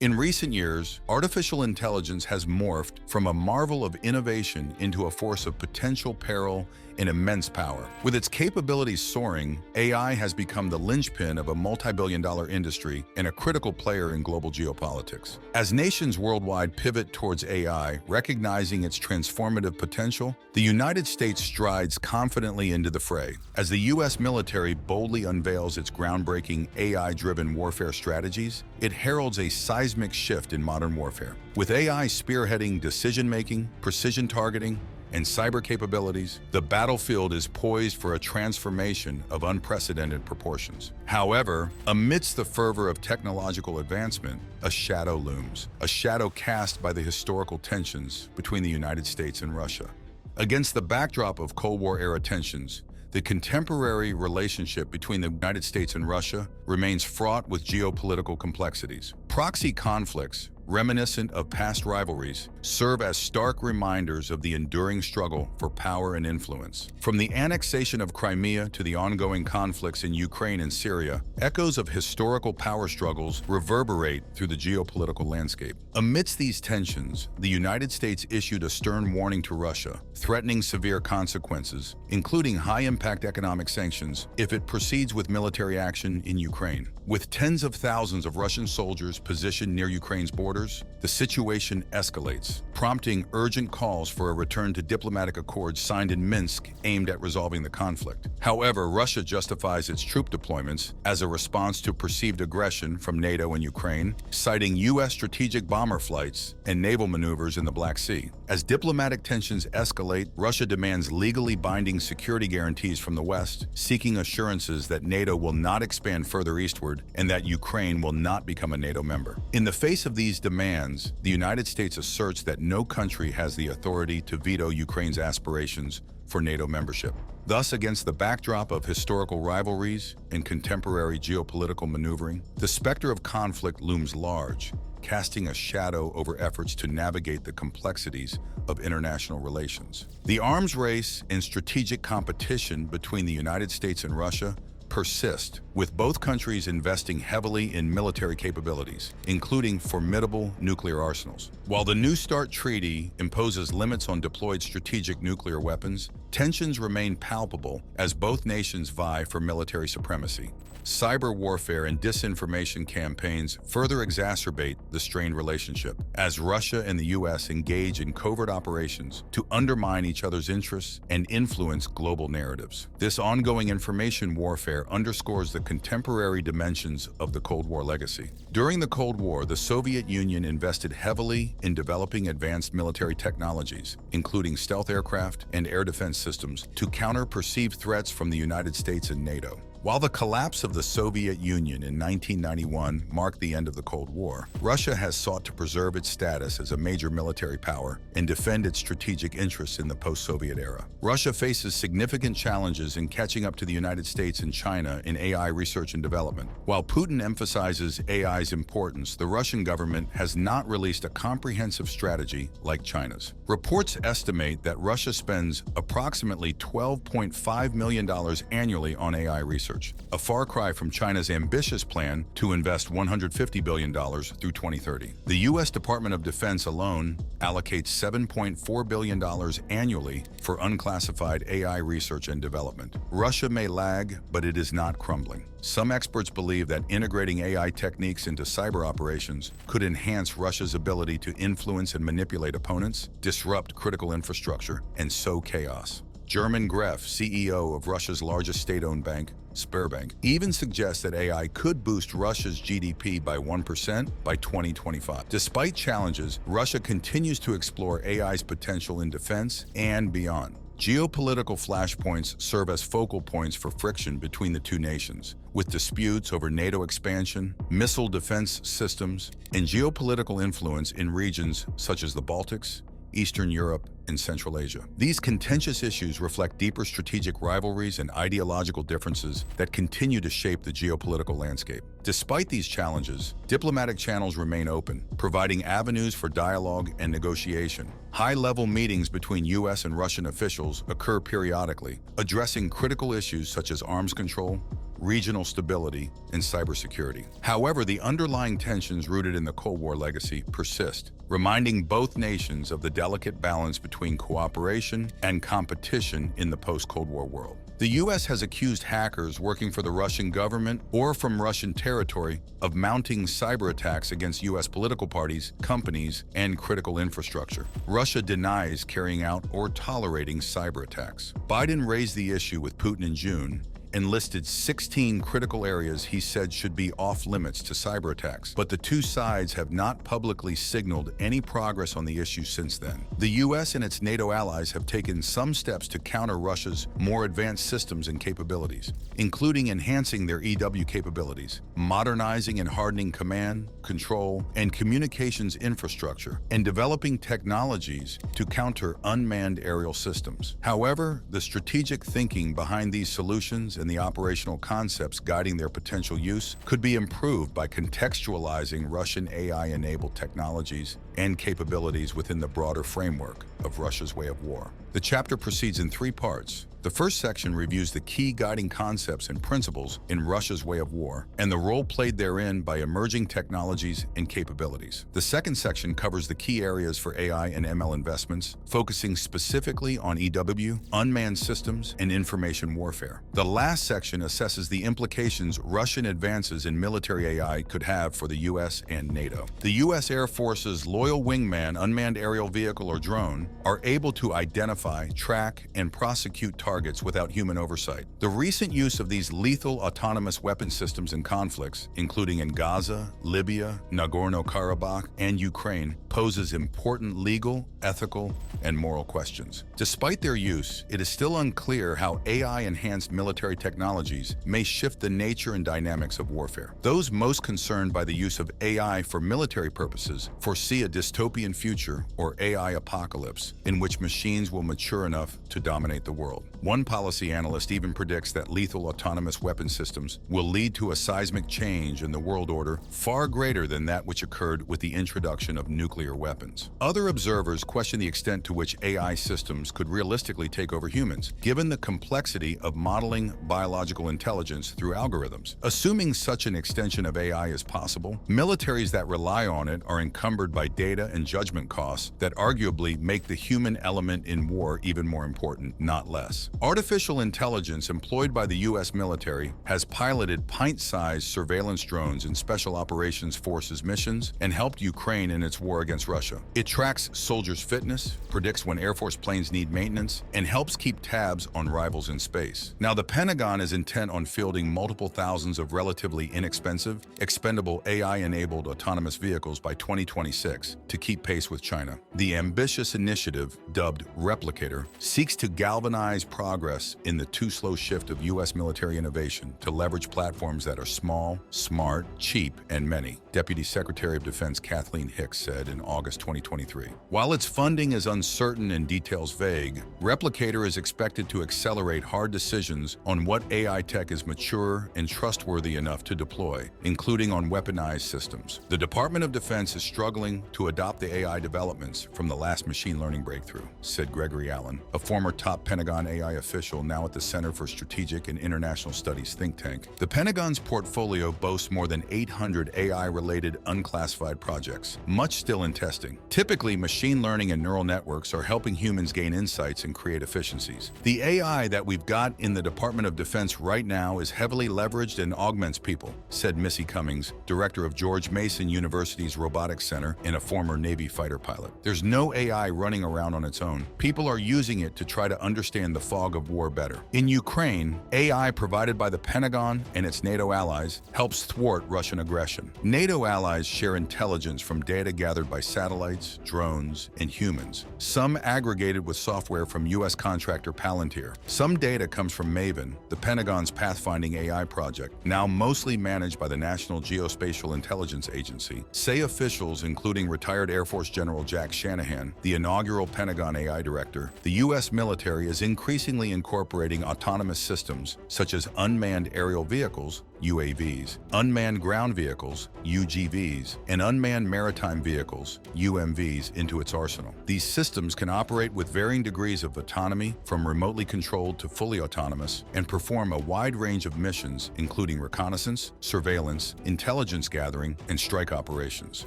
In recent years, artificial intelligence has morphed from a marvel of innovation into a force of potential peril and immense power. With its capabilities soaring, AI has become the linchpin of a multi-billion-dollar industry and a critical player in global geopolitics. As nations worldwide pivot towards AI, recognizing its transformative potential, the United States strides confidently into the fray. As the U.S. military boldly unveils its groundbreaking AI-driven warfare strategies, it heralds a seismic shift in modern warfare. With AI spearheading decision-making, precision targeting, and cyber capabilities, the battlefield is poised for a transformation of unprecedented proportions. However, amidst the fervor of technological advancement, a shadow looms, a shadow cast by the historical tensions between the United States and Russia. Against the backdrop of Cold War-era tensions, the contemporary relationship between the United States and Russia remains fraught with geopolitical complexities. Proxy conflicts, reminiscent of past rivalries, serve as stark reminders of the enduring struggle for power and influence. From the annexation of Crimea to the ongoing conflicts in Ukraine and Syria, echoes of historical power struggles reverberate through the geopolitical landscape. Amidst these tensions, the United States issued a stern warning to Russia, threatening severe consequences, including high-impact economic sanctions, if it proceeds with military action in Ukraine. With tens of thousands of Russian soldiers positioned near Ukraine's borders, the situation escalates, prompting urgent calls for a return to diplomatic accords signed in Minsk aimed at resolving the conflict. However, Russia justifies its troop deployments as a response to perceived aggression from NATO and Ukraine, citing U.S. strategic bomber flights and naval maneuvers in the Black Sea. As diplomatic tensions escalate, Russia demands legally binding security guarantees from the West, seeking assurances that NATO will not expand further eastward and that Ukraine will not become a NATO member. In the face of these demands, the United States asserts that no country has the authority to veto Ukraine's aspirations for NATO membership. Thus, against the backdrop of historical rivalries and contemporary geopolitical maneuvering, the specter of conflict looms large, casting a shadow over efforts to navigate the complexities of international relations. The arms race and strategic competition between the United States and Russia persist, with both countries investing heavily in military capabilities, including formidable nuclear arsenals. While the New START Treaty imposes limits on deployed strategic nuclear weapons, tensions remain palpable as both nations vie for military supremacy. Cyber warfare and disinformation campaigns further exacerbate the strained relationship, as Russia and the U.S. engage in covert operations to undermine each other's interests and influence global narratives. This ongoing information warfare underscores the contemporary dimensions of the Cold War legacy. During the Cold War, the Soviet Union invested heavily in developing advanced military technologies, including stealth aircraft and air defense systems, to counter perceived threats from the United States and NATO. While the collapse of the Soviet Union in 1991 marked the end of the Cold War, Russia has sought to preserve its status as a major military power and defend its strategic interests in the post-Soviet era. Russia faces significant challenges in catching up to the United States and China in AI research and development. While Putin emphasizes AI's importance, the Russian government has not released a comprehensive strategy like China's. Reports estimate that Russia spends approximately $12.5 million annually on AI research, a far cry from China's ambitious plan to invest $150 billion through 2030. The U.S. Department of Defense alone allocates $7.4 billion annually for unclassified AI research and development. Russia may lag, but it is not crumbling. Some experts believe that integrating AI techniques into cyber operations could enhance Russia's ability to influence and manipulate opponents, disrupt critical infrastructure, and sow chaos. German Greff, CEO of Russia's largest state-owned bank, Sberbank, even suggests that AI could boost Russia's GDP by 1% by 2025. Despite challenges, Russia continues to explore AI's potential in defense and beyond. Geopolitical flashpoints serve as focal points for friction between the two nations, with disputes over NATO expansion, missile defense systems, and geopolitical influence in regions such as the Baltics, Eastern Europe, and Central Asia. These contentious issues reflect deeper strategic rivalries and ideological differences that continue to shape the geopolitical landscape. Despite these challenges, diplomatic channels remain open, providing avenues for dialogue and negotiation. High-level meetings between U.S. and Russian officials occur periodically, addressing critical issues such as arms control, regional stability, and cybersecurity. However, the underlying tensions rooted in the Cold War legacy persist, reminding both nations of the delicate balance between cooperation and competition in the post-Cold War world. The U.S. has accused hackers working for the Russian government or from Russian territory of mounting cyber attacks against U.S. political parties, companies, and critical infrastructure. Russia denies carrying out or tolerating cyber attacks. Biden raised the issue with Putin in June and listed 16 critical areas he said should be off-limits to cyber attacks, but the two sides have not publicly signaled any progress on the issue since then. The U.S. and its NATO allies have taken some steps to counter Russia's more advanced systems and capabilities, including enhancing their EW capabilities, modernizing and hardening command, control, and communications infrastructure, and developing technologies to counter unmanned aerial systems. However, the strategic thinking behind these solutions and the operational concepts guiding their potential use could be improved by contextualizing Russian AI-enabled technologies and capabilities within the broader framework of Russia's way of war. The chapter proceeds in 3 parts. The first section reviews the key guiding concepts and principles in Russia's way of war and the role played therein by emerging technologies and capabilities. The second section covers the key areas for AI and ML investments, focusing specifically on EW, unmanned systems, and information warfare. The last section assesses the implications Russian advances in military AI could have for the U.S. and NATO. The U.S. Air Force's Loyal Wingman unmanned aerial vehicle or drone are able to identify, track, and prosecute targets without human oversight. The recent use of these lethal autonomous weapon systems in conflicts, including in Gaza, Libya, Nagorno-Karabakh, and Ukraine, poses important legal, ethical, and moral questions. Despite their use, it is still unclear how AI-enhanced military technologies may shift the nature and dynamics of warfare. Those most concerned by the use of AI for military purposes foresee a dystopian future or AI apocalypse in which machines will mature enough to dominate the world. One policy analyst even predicts that lethal autonomous weapon systems will lead to a seismic change in the world order far greater than that which occurred with the introduction of nuclear weapons. Other observers question the extent to which AI systems could realistically take over humans, given the complexity of modeling biological intelligence through algorithms. Assuming such an extension of AI is possible, militaries that rely on it are encumbered by data and judgment costs that arguably make the human element in war even more important, not less. Artificial intelligence employed by the U.S. military has piloted pint-sized surveillance drones in Special Operations Forces missions and helped Ukraine in its war against Russia. It tracks soldiers' fitness, predicts when Air Force planes need maintenance, and helps keep tabs on rivals in space. Now, the Pentagon is intent on fielding multiple thousands of relatively inexpensive, expendable AI-enabled autonomous vehicles by 2026 to keep pace with China. The ambitious initiative, dubbed Replicator, seeks to galvanize progress in the too-slow shift of U.S. military innovation to leverage platforms that are small, smart, cheap, and many, Deputy Secretary of Defense Kathleen Hicks said in August 2023. While its funding is uncertain and details vague, Replicator is expected to accelerate hard decisions on what AI tech is mature and trustworthy enough to deploy, including on weaponized systems. The Department of Defense is struggling to adopt the AI developments from the last machine learning breakthrough, said Gregory Allen, a former top Pentagon AI official now at the Center for Strategic and International Studies think tank. The Pentagon's portfolio boasts more than 800 AI-related unclassified projects, much still in testing. Typically, machine learning and neural networks are helping humans gain insights and create efficiencies. The AI that we've got in the Department of Defense right now is heavily leveraged and augments people, said Missy Cummings, director of George Mason University's Robotics Center and a former Navy fighter pilot. There's no AI running around on its own. People are using it to try to understand the fog of war better. In Ukraine, AI provided by the Pentagon and its NATO allies helps thwart Russian aggression. NATO allies share intelligence from data gathered by satellites, drones, and humans, some aggregated with software from U.S. contractor Palantir. Some data comes from Maven, the Pentagon's pathfinding AI project, now mostly managed by the National Geospatial Intelligence Agency, say officials including retired Air Force General Jack Shanahan, the inaugural Pentagon AI director. The U.S. military is increasingly incorporating autonomous systems such as unmanned aerial vehicles, UAVs, unmanned ground vehicles, UGVs, and unmanned maritime vehicles, missiles, UMVs, into its arsenal. These systems can operate with varying degrees of autonomy, from remotely controlled to fully autonomous, and perform a wide range of missions, including reconnaissance, surveillance, intelligence gathering, and strike operations.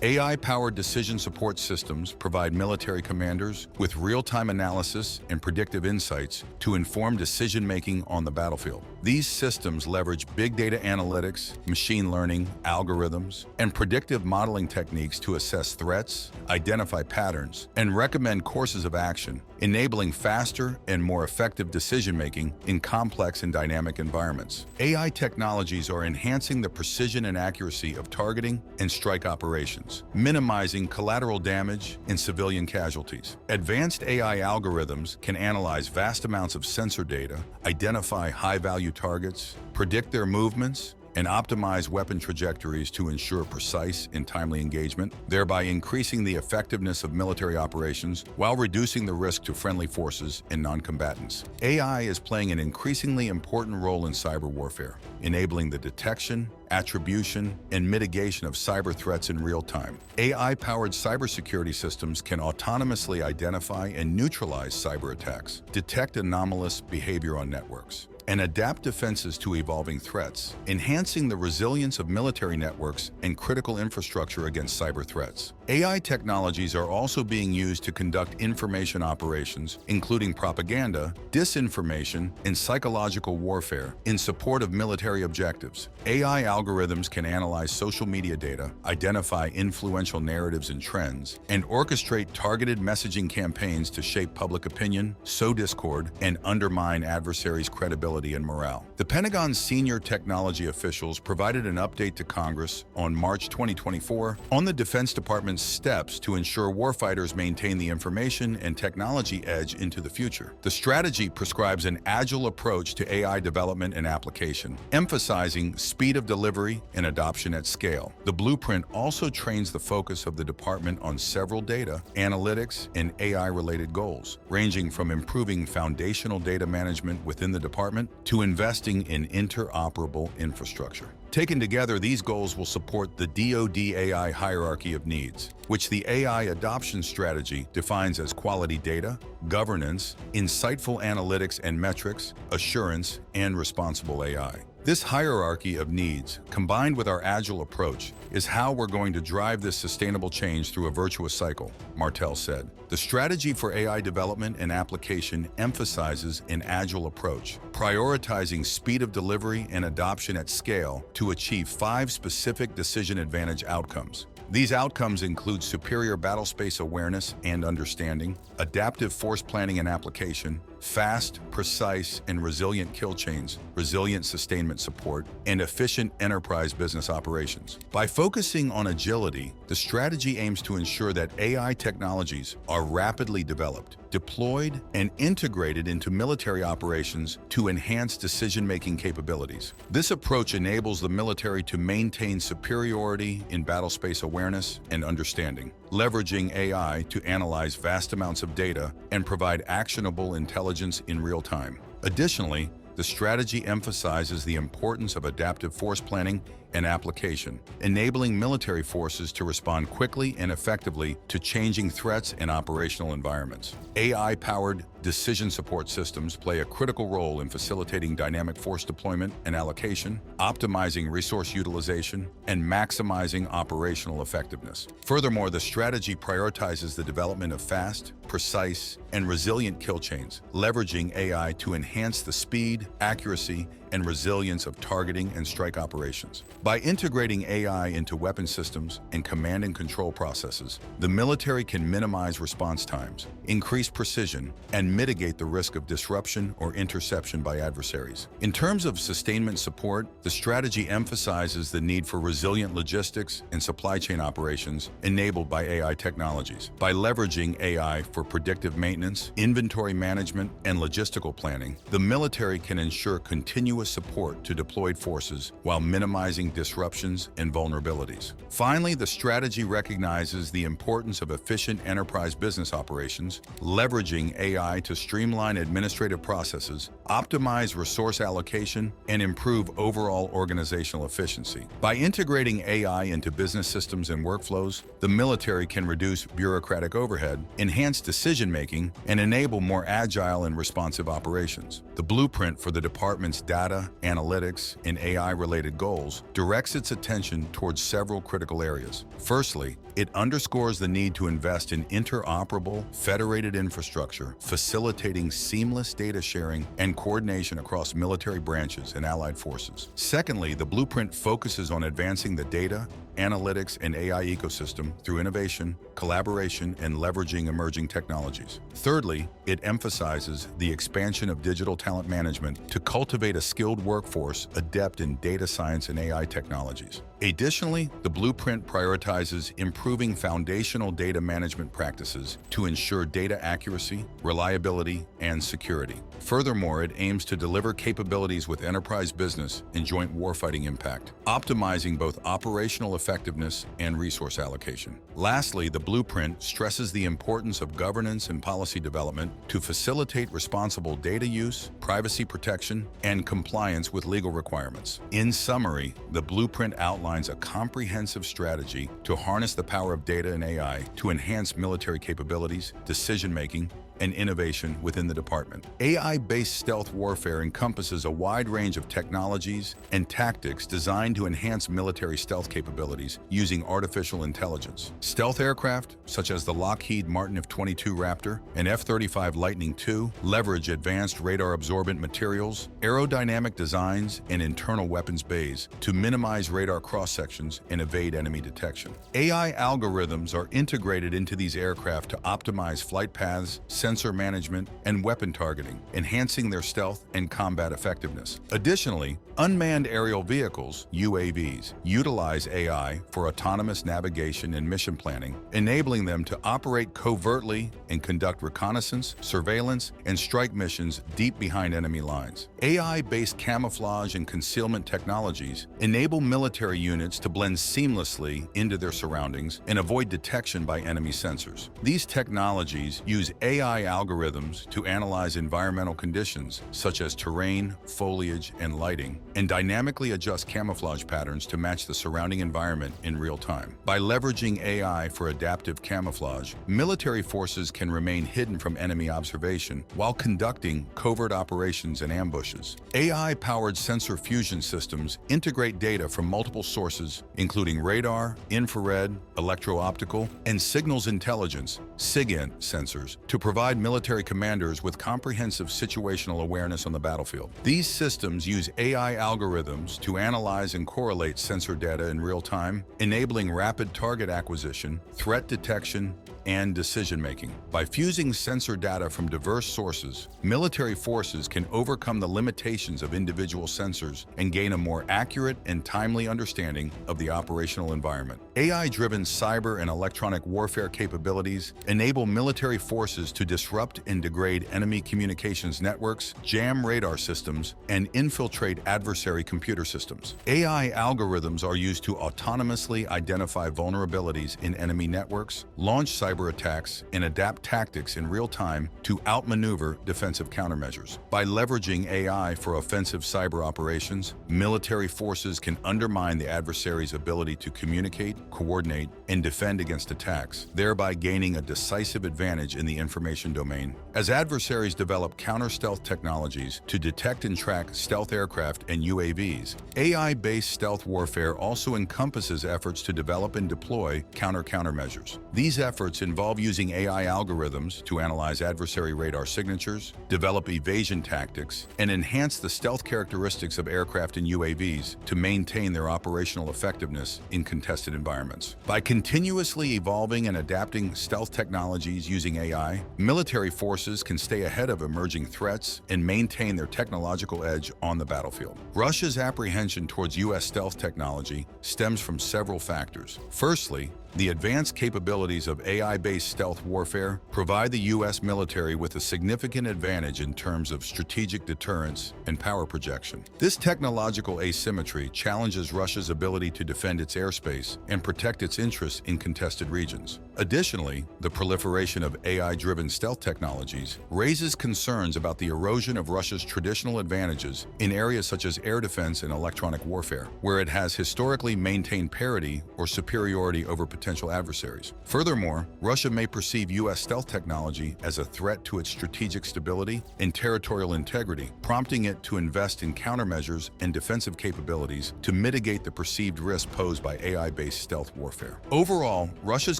AI-powered decision support systems provide military commanders with real-time analysis and predictive insights to inform decision-making on the battlefield. These systems leverage big data analytics, machine learning, algorithms, and predictive modeling techniques to assess threats, identify patterns, and recommend courses of action, enabling faster and more effective decision-making in complex and dynamic environments. AI technologies are enhancing the precision and accuracy of targeting and strike operations, minimizing collateral damage and civilian casualties. Advanced AI algorithms can analyze vast amounts of sensor data, identify high-value targets, predict their movements, and optimize weapon trajectories to ensure precise and timely engagement, thereby increasing the effectiveness of military operations while reducing the risk to friendly forces and non-combatants. AI is playing an increasingly important role in cyber warfare, enabling the detection, attribution, and mitigation of cyber threats in real time. AI-powered cybersecurity systems can autonomously identify and neutralize cyber attacks, detect anomalous behavior on networks, and adapt defenses to evolving threats, enhancing the resilience of military networks and critical infrastructure against cyber threats. AI technologies are also being used to conduct information operations, including propaganda, disinformation, and psychological warfare in support of military objectives. AI algorithms can analyze social media data, identify influential narratives and trends, and orchestrate targeted messaging campaigns to shape public opinion, sow discord, and undermine adversaries' credibility and morale. The Pentagon's senior technology officials provided an update to Congress on March 2024 on the Defense Department's steps to ensure warfighters maintain the information and technology edge into the future. The strategy prescribes an agile approach to AI development and application, emphasizing speed of delivery and adoption at scale. The blueprint also trains the focus of the department on several data, analytics, and AI-related goals, ranging from improving foundational data management within the department to investing in interoperable infrastructure. Taken together, these goals will support the DoD AI hierarchy of needs, which the AI adoption strategy defines as quality data, governance, insightful analytics and metrics, assurance, and responsible AI. This hierarchy of needs, combined with our agile approach, is how we're going to drive this sustainable change through a virtuous cycle, Martel said. The strategy for AI development and application emphasizes an agile approach, prioritizing speed of delivery and adoption at scale to achieve 5 specific decision advantage outcomes. These outcomes include superior battlespace awareness and understanding, adaptive force planning and application, fast, precise, and resilient kill chains, resilient sustainment support, and efficient enterprise business operations. By focusing on agility, the strategy aims to ensure that AI technologies are rapidly developed, deployed, and integrated into military operations to enhance decision-making capabilities. This approach enables the military to maintain superiority in battlespace awareness and understanding, leveraging AI to analyze vast amounts of data and provide actionable intelligence in real time. Additionally, the strategy emphasizes the importance of adaptive force planning and application, enabling military forces to respond quickly and effectively to changing threats and operational environments. AI-powered decision support systems play a critical role in facilitating dynamic force deployment and allocation, optimizing resource utilization, and maximizing operational effectiveness. Furthermore, the strategy prioritizes the development of fast, precise, and resilient kill chains, leveraging AI to enhance the speed, accuracy, and resilience of targeting and strike operations. By integrating AI into weapon systems and command and control processes, the military can minimize response times, increase precision, and mitigate the risk of disruption or interception by adversaries. In terms of sustainment support, the strategy emphasizes the need for resilient logistics and supply chain operations enabled by AI technologies. By leveraging AI for predictive maintenance, inventory management, and logistical planning, the military can ensure continuous support to deployed forces while minimizing disruptions and vulnerabilities. Finally, the strategy recognizes the importance of efficient enterprise business operations, leveraging AI to streamline administrative processes, optimize resource allocation, and improve overall organizational efficiency. By integrating AI into business systems and workflows, the military can reduce bureaucratic overhead, enhance decision-making, and enable more agile and responsive operations. The blueprint for the department's data, analytics, and AI-related goals directs its attention towards several critical areas. Firstly, it underscores the need to invest in interoperable, federated infrastructure, facilitating seamless data sharing and coordination across military branches and allied forces. Secondly, the blueprint focuses on advancing the data, analytics, and AI ecosystem through innovation, collaboration, and leveraging emerging technologies. Thirdly, it emphasizes the expansion of digital talent management to cultivate a skilled workforce adept in data science and AI technologies. Additionally, the blueprint prioritizes improving foundational data management practices to ensure data accuracy, reliability, and security. Furthermore, it aims to deliver capabilities with enterprise business and joint warfighting impact, optimizing both operational effectiveness and resource allocation. Lastly, the blueprint stresses the importance of governance and policy development to facilitate responsible data use, privacy protection, and compliance with legal requirements. In summary, the blueprint outlines a comprehensive strategy to harness the power of data and AI to enhance military capabilities, decision-making, and innovation within the department. AI-based stealth warfare encompasses a wide range of technologies and tactics designed to enhance military stealth capabilities using artificial intelligence. Stealth aircraft, such as the Lockheed Martin F-22 Raptor and F-35 Lightning II, leverage advanced radar-absorbent materials, aerodynamic designs, and internal weapons bays to minimize radar cross-sections and evade enemy detection. AI algorithms are integrated into these aircraft to optimize flight paths, sensor management, and weapon targeting, enhancing their stealth and combat effectiveness. Additionally, unmanned aerial vehicles, UAVs, utilize AI for autonomous navigation and mission planning, enabling them to operate covertly and conduct reconnaissance, surveillance, and strike missions deep behind enemy lines. AI-based camouflage and concealment technologies enable military units to blend seamlessly into their surroundings and avoid detection by enemy sensors. These technologies use AI algorithms to analyze environmental conditions such as terrain, foliage, and lighting, and dynamically adjust camouflage patterns to match the surrounding environment in real time. By leveraging AI for adaptive camouflage, military forces can remain hidden from enemy observation while conducting covert operations and ambushes. AI-powered sensor fusion systems integrate data from multiple sources, including radar, infrared, electro-optical, and signals intelligence (SIGINT) sensors, to provide military commanders with comprehensive situational awareness on the battlefield. These systems use AI algorithms to analyze and correlate sensor data in real time, enabling rapid target acquisition, threat detection, and decision-making. By fusing sensor data from diverse sources, military forces can overcome the limitations of individual sensors and gain a more accurate and timely understanding of the operational environment. AI-driven cyber and electronic warfare capabilities enable military forces to disrupt and degrade enemy communications networks, jam radar systems, and infiltrate adversary computer systems. AI algorithms are used to autonomously identify vulnerabilities in enemy networks, launch cyber attacks, and adapt tactics in real time to outmaneuver defensive countermeasures. By leveraging AI for offensive cyber operations, military forces can undermine the adversary's ability to communicate, coordinate, and defend against attacks, thereby gaining a decisive advantage in the information domain. As adversaries develop counter-stealth technologies to detect and track stealth aircraft and UAVs, AI-based stealth warfare also encompasses efforts to develop and deploy countermeasures. These efforts involve using AI algorithms to analyze adversary radar signatures, develop evasion tactics, and enhance the stealth characteristics of aircraft and UAVs to maintain their operational effectiveness in contested environments. By continuously evolving and adapting stealth technologies using AI, military forces can stay ahead of emerging threats and maintain their technological edge on the battlefield. Russia's apprehension towards U.S. stealth technology stems from several factors. Firstly, the advanced capabilities of AI-based stealth warfare provide the U.S. military with a significant advantage in terms of strategic deterrence and power projection. This technological asymmetry challenges Russia's ability to defend its airspace and protect its interests in contested regions. Additionally, the proliferation of AI-driven stealth technologies raises concerns about the erosion of Russia's traditional advantages in areas such as air defense and electronic warfare, where it has historically maintained parity or superiority over potential adversaries. Furthermore, Russia may perceive U.S. stealth technology as a threat to its strategic stability and territorial integrity, prompting it to invest in countermeasures and defensive capabilities to mitigate the perceived risk posed by AI-based stealth warfare. Overall, Russia's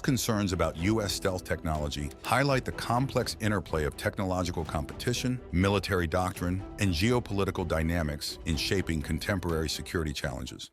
concerns about U.S. stealth technology highlight the complex interplay of technological competition, military doctrine, and geopolitical dynamics in shaping contemporary security challenges.